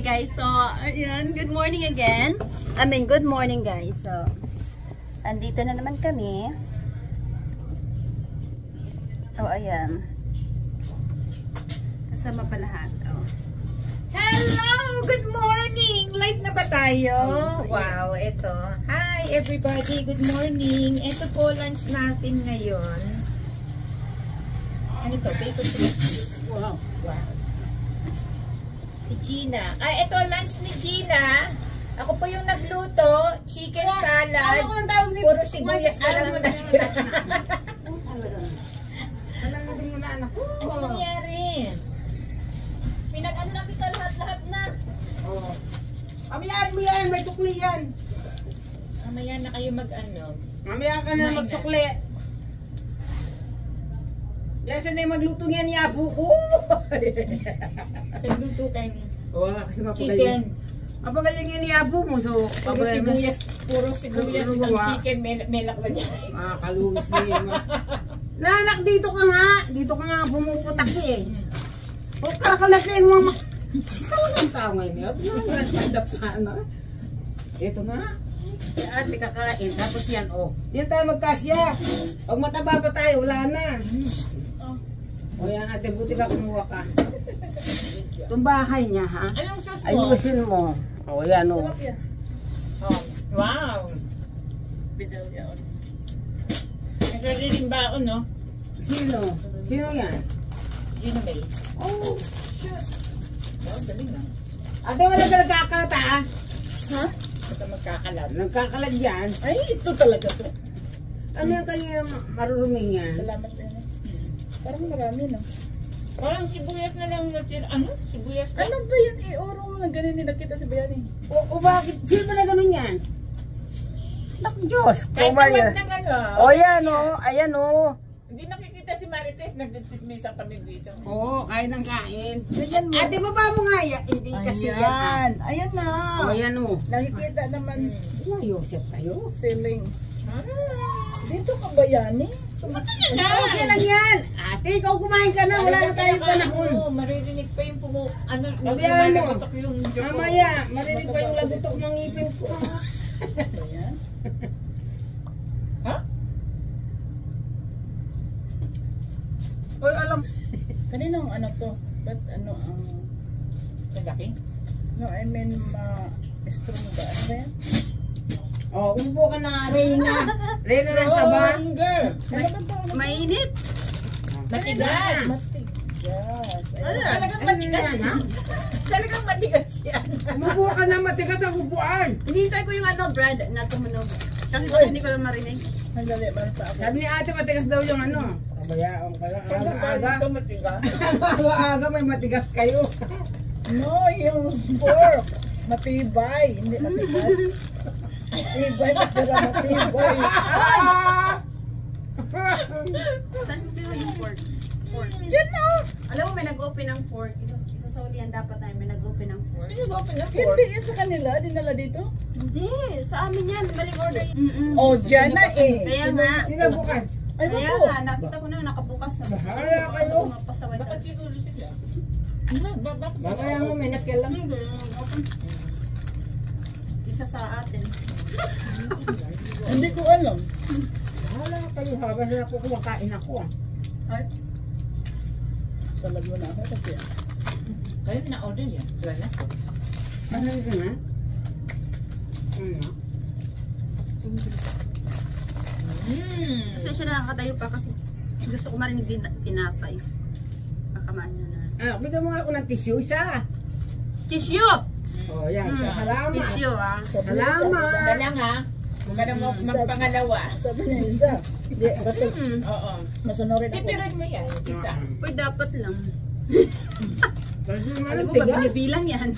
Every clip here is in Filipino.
guys, so ayan, good morning again. Good morning guys. So andito na naman kami. Oh, ayan. Kasama pa lahat. Oh. Hello! Good morning! Live na ba tayo? Wow, ito. Hi everybody, good morning. Ito po lunch natin ngayon. Ano to? Bacon cheese. Wow. Wow. Si Gina. Ito lunch ni Gina. Ako po yung nagluto. Chicken salad. Puro sibuyas na lang natira. Ano nangyari? Pinag-ano na kita lahat-lahat na. Oh. Mamaya mo yan, may tukli yan. Mamaya na kayo mag-ano. Mamaya ka na magsukli. Yan saan na yung magluto niyan, yabo ko. Nagluto kayo. Oo, kasi mapagaling. Chicken. Mapagaling yan yabo mo. So, puro sibuyas ang chicken. Melak ba niya? Kaluwis na yun. Nanak, dito ka nga. Dito ka nga bumuputak eh. O kakalaki yung mga... Talagang tao ngayon yun. Nagpadap ka na. Ito nga. Si ate kakain. Tapos yan, oh. Yan tayo magkasya. Pag mataba pa tayo, wala na. O yan ate, buti ka kumuha ka. Itong bahay niya, ha? Anong sauce mo? Ayusin mo. O yan, o. Oh. Wow. Bidal yan. Nagkariling baon, no? Sino? Sino yan? Gina May. Oh, shit. Oh, galing na. Ate, wala ka nagkakalata, ha? Ha? Ito magkakalat. Nagkakalat yan. Ay, ito talaga to. Ano yung kanyang maruruming yan? Salamat din. Parang marami, no? Parang sibuyas na lang natira. Ano? Sibuyas na? Ano ba yan? Orong na ganun din nakita si Bayani. O bakit? Sino na ganun yan? Nak Diyos. Kahit naman na gano'n. O yan, o. Ayan, o. Hindi nakikita si Marites. Nagtitismisa kami dito. Oo, kain ng kain. Ate, baba mo nga yan. Hindi kasi yan. Ayan na. O, ayan, o. Nakikita naman. Yosef kayo. Feeling. Dito ka Bayani? Okay lang yan. Ate, ikaw kumain ka na. Wala na tayong panahon. Maririnig pa yung lumalagotok yung joke. Mamaya, marinig pa yung lagotok ng ngipin ko. Ayan. Ha? Oy, alam. Kaninong ano to? Ba't ano ang... Nagaki? No, I mean, strong ba? Ano ba yan? Oh, umupo ka na, Reyna. Reyna na saban. Mainit. Matigas. Matigas. Talagang matigas, ha? Talagang matigas yan. Umupo ka na, matigas ang upuan. Hinihintay ko yung bread na tumunog. Kasi kung hindi ko lang marinig. Sandali, sabi ni ate, matigas daw yung ano. Kabayaan ka lang. Aga-aga. Aga-aga, may matigas kayo. No, yung pork. Matibay. Hindi matigas. Matibay, matibay. Saan mo pinuha yung pork? Diyan na. Alam mo, may nag-open ng pork. Isa sa ulian dapat tayo may nag-open ng pork. May nag-open ng pork? Hindi yan sa kanila. Dinala dito? Hindi. Sa amin yan. Maling order. Oh, dyan na eh. Kaya nga. Sino bukas? Ay, kaya nga. Nakita ko na nakabukas. Bahala kayo. Bakit siguro sila? Bakaya mo, may nakialam. Hindi. Isa sa atin. Hindi ko alam. Bahala kayo habang na ako kumakain ako. Ay. Salag mo na ako kasi. Kaya na-order yan. Wala na. Ano yun na? Ano na? Kasi siya na nakatayo pa kasi gusto ko marinig din tinapay. Pakamaan na. Bigyan mo ako ng tissue isa. Tissue! Oh, yan. Salamat. Tissue, ah. Salamat. Salang ha. Huwag ka na magpangalawa. Sabi niya isa. Hindi, bato. Oo. Masunurin ako. Pipirin mo yan. Isa. Uy, dapat lang. Alam mo ba, binibilang yan.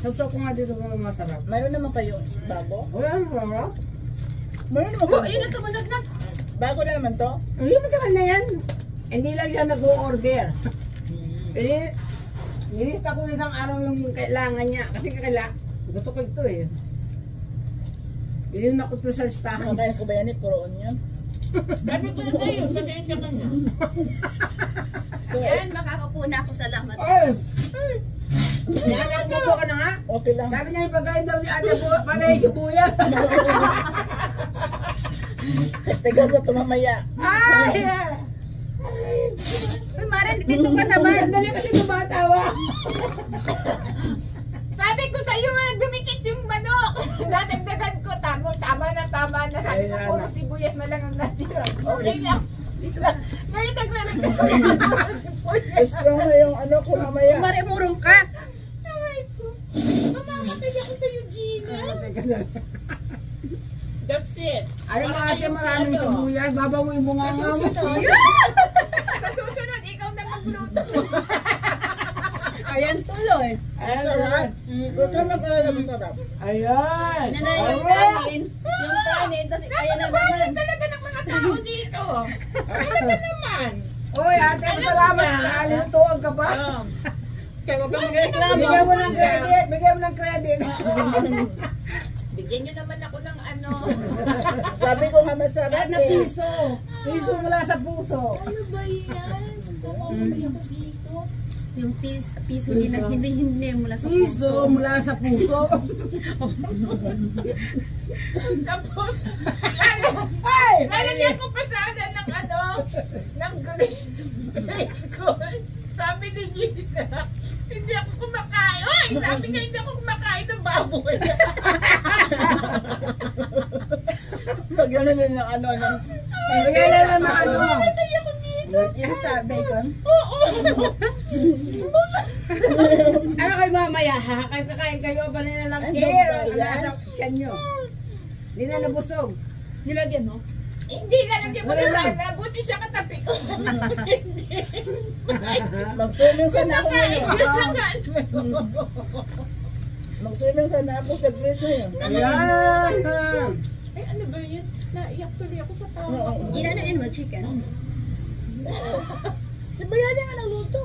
Sausaw ko nga dito mga masarap. Mayroon naman kayo bago? Wala naman. Mayroon naman Oh, ayun na tumunod na. bago na naman to? Hindi matagal na yan. Hindi lang siya nag-o-order. Nilista ko isang araw yung kailangan niya. Kasi gusto ko ito eh. Yun ako to sa listahan. Kaya ko ba yan eh? Puro onion? Sabi ko na yun. Patayin ka na. Yan, makakapuna ako. Salamat. Ay! Okay lang. Sabi niya yung pagkain daw ni ate panay sibuyas. Tigas na tumamaya. Ay! Uy, Maren, dito ka naman. Ang dali kasi tumatawa. Sabi ko sa'yo, dumikit yung manok. Nadagdagan ko, tama na. Sabi ko, puro sibuyas na lang ang natira. Okay lang. Ngayon naglalagay ko yung sibuyas. Strong na yung ano ko mamaya. Maren, murong ka. Aray ko. Mamamatay ako sa'yo, Gina. That's it. Ayaw mga ate maraming sibuyas. Babawi mo nga nga mo. Sa susunod, ikaw na magluto. Ayan tuloy. Ayan, Sarap. Ito na pala na masarap. ayan. Yan na yung Ayan. kanin. Yung kanin, tapos ayan na naman. Talaga ng mga tao dito. Talaga naman. Uy, ate, salamat. Nalimutuan ka ba? Kaya wag kang magreklamo. Bigyan mo ng credit. Bigyan mo ng credit. Bigyan nyo naman ako ng ano. Sabi ko nga masarap Kahit na eh. piso. Piso mula sa puso. Ano ba yan? Kumamay ako dito. Yung piso hindi mula sa Piso puso. mula sa puso. Tapos, Ay! lalagyan ko pa sana ng ano, ng green. Sabi ni Gina, hindi ako kumakain. Oy, sabi nga hindi ako kumakain ng baboy. Lagyan na lang ng ano. Bigyan na lang ng ano. Patay ako dito. Yung sa bacon. Oo. Ano kayo mamaya ha? Kakain kayo pa nila lang Ano air. ba Ang yan? nasa tiyan nyo. Hindi na nabusog. Nilagyan mo? Hindi lalagyan mo na sana. Buti siya katabi ko. Mag-swimming sana ako ngayon. Kailangan. Mag-swimming sana ako sa Greece ngayon. Ayan. Ay, ano ba yun? Naiyak tuloy ako sa tawa ko. Ginanoin mo chicken. Si Bayani nga nagluto.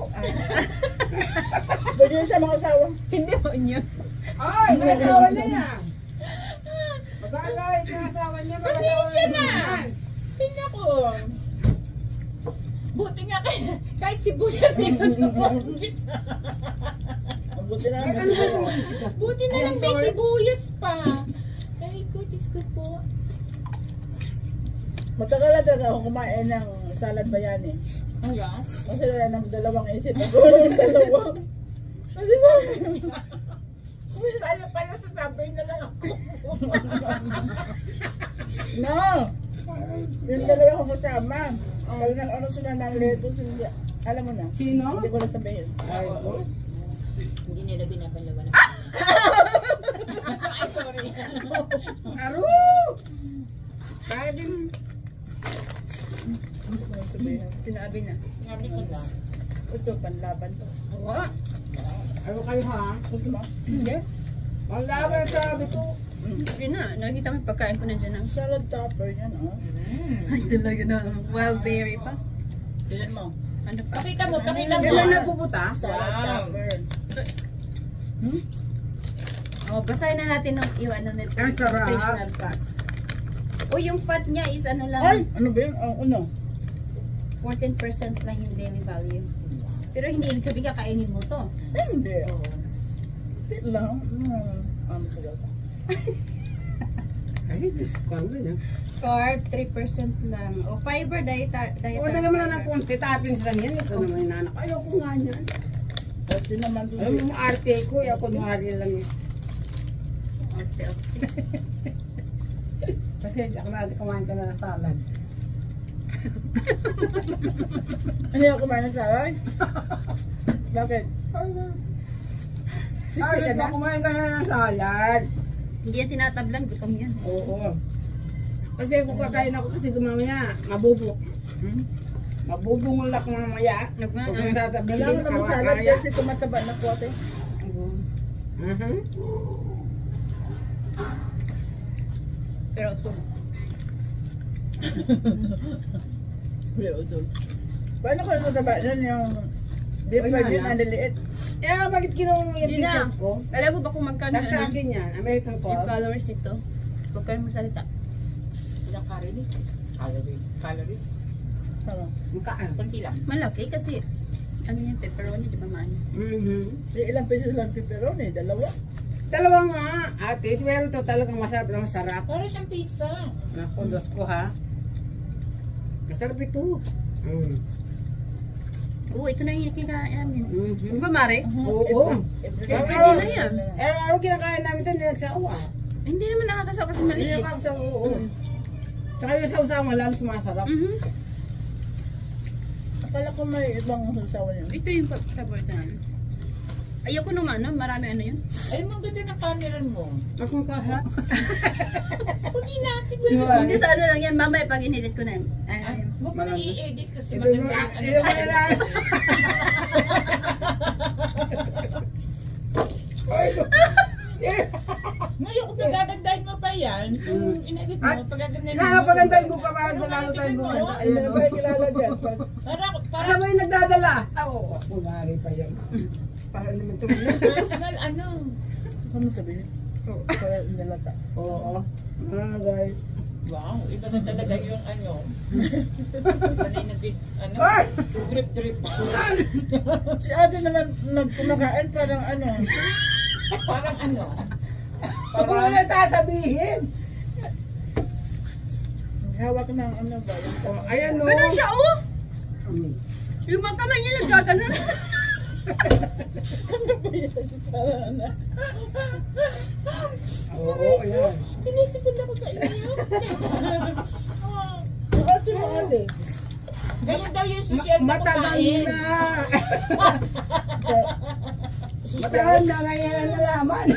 Pwede yun siya mga asawa. Hindi mo inyo. Ay, may asawa na yan. Mag-alay yung asawa niya. Pasensya na! Tingnan ko. Buti nga kahit sibuyas nilutuan kita. Ang buti na lang masarap. Buti na lang may sibuyas pa. Ay ko, Diyos ko po. Matagal na talaga ako kumain ng salad Bayani. Hanggang? Kasi wala nang dalawang isip. Ako ng dalawang. Kasi Pala sa sabay na lang ako. no! Yung dalawa ko kasama. Pag nag-ano sila ng lettuce, hindi. Alam mo na. Sino? Hindi ko na sabihin. Hindi nila binabalawan na. Ay, sorry. Aru! Kaya din. Hindi ko na sabihin. Tinabi na. Sabi ko na. Ito, panlaban to. Oo. Ano kayo ha? Gusto mo? Hindi. Malaban sabi ko. Yun na. Nakita mo yung pagkain ko nandiyan na. Salad topper yan, oh. Ay, talaga na. Wild berry pa. Tignan mo. Ano pa? Pakita mo, pakita mo. Kailan nagpuputa? Salad Wow. topper. Oh, basahin na natin yung ano nito. Ang sarap. Nutritional fat. O yung fat niya is ano lang. Ay! Ano ba yun? Oh, ano? 14% lang yung daily value. Pero hindi ibig sabihin kakainin mo to. Hindi. Hindi lang. Ano talaga? Ay, Diyos ko. Ano yun? Carb, 3% lang. O fiber, dietary O, dagyan mo na ng fiber. konti. Toppings lang yan. Ito naman yung nanak. Ayoko nga niyan. Kasi naman doon. Ayaw mo arte ko. Ako nuhari lang yun. Okay, okay. Kasi ako na kumain ka na ng salad. Ano yung kumain ng salad? Bakit? Sisi Ay, ka na? kumain ka na ng salad. Hindi yan tinatablan, gutom yan. Oo. Kasi kung kakain ako kasi mamaya, mabubok. Mabubungol ako mamaya. Kung Kailangan sasabihin naman ka, salad kaya. kasi tumataba na po ate. Pero ito, Paano ko natataba yan yung deep Ay, fried wala. yun, ang liliit. Eh, bakit kinuha mo yung Yun na. t-shirt ko? alam mo ba kung magkano Tapos sa akin yan, American yung Club. calories nito? Huwag ka magsalita. Ilang calories? Ano? Mukhaan. Kunti lang. Malaki kasi ano yung pepperoni, di ba maano? Mhm. Ilang pesos lang pepperoni? Dalawa? Dalawa nga, ate. Pero ito talagang masarap na masarap. Para siyang pizza. Naku, Diyos ko ha. Masarap ito. Oo, ito na yung kinakain namin. Mhm. Di ba, Mare? Oo. Everyday na yan. Araw-araw kinakain namin ito, nilagsawa. Hindi naman nakakasawa kasi maliit. Nilagsawa, oo. Tsaka yung sausawa, lalo sumasarap. Akala ko may ibang sasawa niya. Ito yung paborito namin. Ayoko nung ano, marami ano yun. Alam mo, ang ganda ng camera mo. Akong kaha. Hindi natin. Hindi sa ano lang yan, mamaya pag in-edit ko na yun. Huwag mo nang i-edit kasi Ito maganda mga, yung ito mga lang. Ngayon, kung pagdagandahin mo pa yan, kung in-edit mo, pagdagandahin mo. Pagandahin mo pa para sa lalo tayo gumanda. Ayan o. Kilala dyan. Para mo yung nagdadala. Oo, kumari pa yan. Para naman tumulong. Personal, ano? Ano sabihin? Para nalata. Oo. Guys. Wow, iba na talaga yung ano. Sanay na din, ano? Ay! Drip-drip. Si ate naman nagkumakain parang ano. Parang ano? Ako mo na sasabihin. Hawak ng ano ba? Ayan o. Ganun siya, oh! Yung mga kamay niya nagkaganon. Parang ano. Oo, ayan. Sinisipid ako sa inyo. Ate mo ate. Ganyan daw yung social na Matagal pagkain. na. Matagal na ngayon ang nalaman.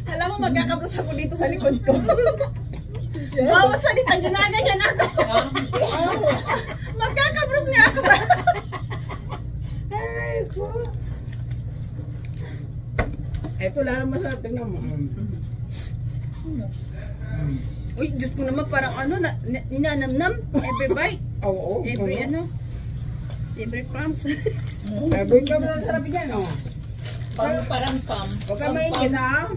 Alam mo, magkakabros ako dito sa likod ko. Bawat salita, ginaganyan ako. Magkakabros niya ako sa... Ay, ko. Ito lang masarap. Tingnan mo. Uy, Diyos ko naman, parang ano, ninanamnam. Every bite. Oo. Every ano. Every crumbs. Every ka mo sarap yan, o. Parang pam. Huwag ka maingin, ha?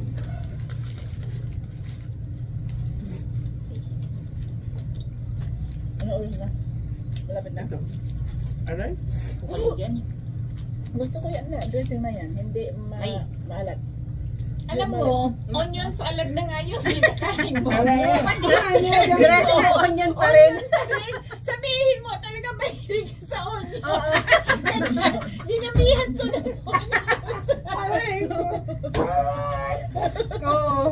Ano oras na? Malapit na. Aray? Wala yan. Gusto ko yan na. Dressing na yan. Hindi Ay. maalat. Alam mo, onion salad na nga yung kinakain mo. Aray? Diretso na onion pa rin. Sabihin mo, talaga mahilig ka sa onion. Oo. Dinamihan ko ng onion. Aray ko. Oo.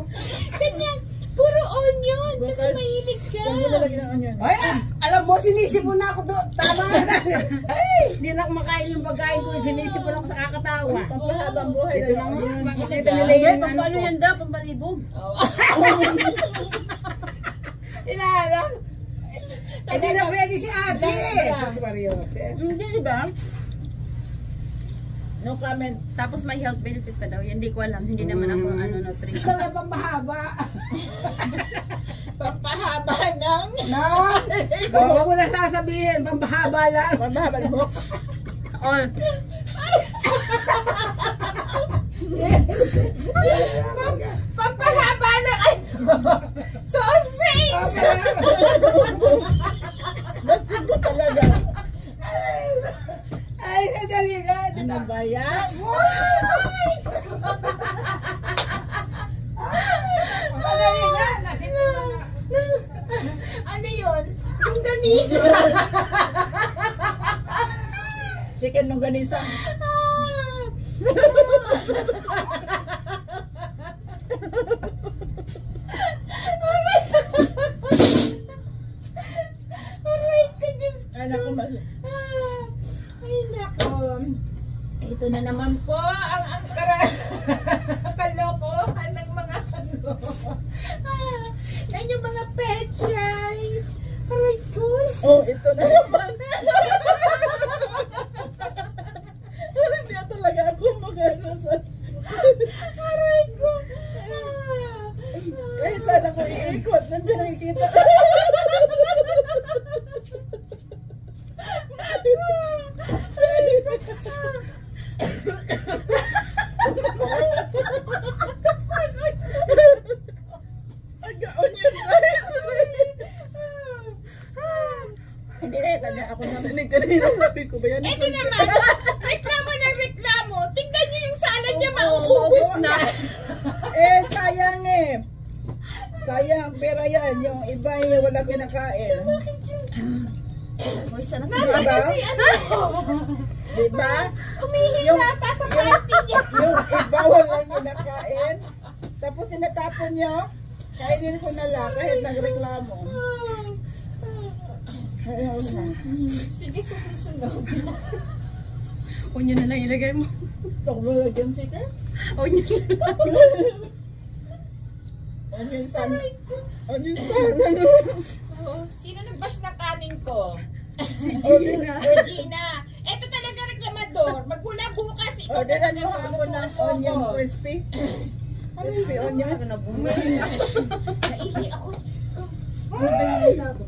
Ganyan, puro onion kasi mahilig ka. Kung mo nalagyan ng onion. Ay, alam mo, sinisipon na ako doon. Tama na. Ay, hindi na ako makain yung pagkain ko. Sinisipon ako sa kakatawa. Pampahabang buhay Ito na lang lang. nga. Makikita Talaga? nila yung ano Pampano ko. yan daw, pampalibog. Inaarang. Hindi na pwede si ate. Talaga. Si Mariose. Hindi, di ba? No comment. Tapos may health benefit pa daw. Hindi ko alam. Hindi naman ako ano Ito nutrition. na pambahaba. Pampahaba ng... No? Huwag mo na sasabihin. Pambahaba lang. Pampahabang buhok. Oh, Pampahaba ng ano? Sausage! Gusto ko talaga. Ay, sadali ka. Ano ba yan? Sadali ka. Ano yun? Yung ganisa. Chicken longganisa. Aray ko, Diyos ko. Ay, naku, Ay, nako. Ito na naman po ang kalokohan ng mga ano. Yan yung mga pechay. Aray ko. oh, ito na naman. Hindi na talaga ako magano sa... Aray ko. Kahit saan ako iikot, nandiyan nakikita. Nag-onion Hindi na kanya ako narinig kanina. Sabi ko ba yan? Ito naman, reklamo ng reklamo. Tingnan niyo yung salad niya, mauubos na. Sayang, pera yan. Yung iba yung wala kinakain. Uy, sana sa Diba? Kasi ano, Diba? umihi nata sa party niya. Yung iba walang kinakain. Tapos tinatapon nyo. Kainin ko na lang kahit nagreklamo. Ayaw na. Sige, sa susunod. Onion na lang ilagay mo. Pagbalagyan sika. Onion. Onion sana. Onion sana. Sino nag-bash ng kanin ko? Gina. Regina. Eto talaga reklamador. Magmula bukas. Ikaw Orderan talaga mo ako ng malutuso onion ko. crispy. Crispy onion. Naihi ako. Ay, nako.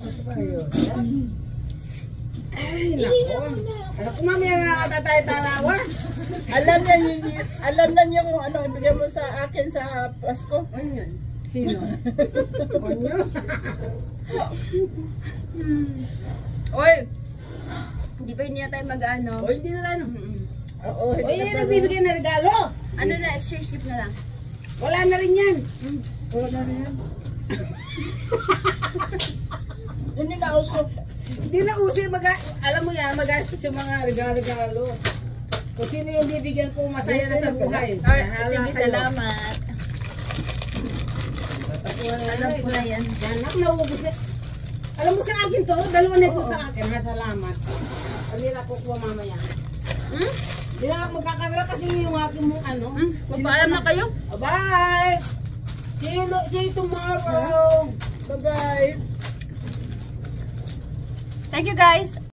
Alam ko mamaya na tatay-tarawa. Alam na niyo kung ano ibigay mo sa akin sa Pasko. Onion. Sino? Onyo? Uy! Hindi ba hindi na tayo mag-ano? O, hindi na lang. Oo, O, yun yung nagbibigay na regalo. Ano na, exchange gift na lang. Wala na rin yan. Wala na rin yan. Hindi na uso. Hindi na uso yung alam mo yan, magastos yung mga regalo-regalo. Kung sino yung bibigyan ko, masaya na sa buhay. Ay, Bahala sige, kayo. salamat. Alam ko na yan. Yan, ako nauubos na. Alam mo sa akin to, dalawa na ito sa akin. Ha, salamat. Hindi na kukuha mamaya. Hmm? Hindi na ako magkakamera kasi yung aking mong ano. Magpaalam na kayo? Bye! See you tomorrow! Bye-bye. Thank you guys.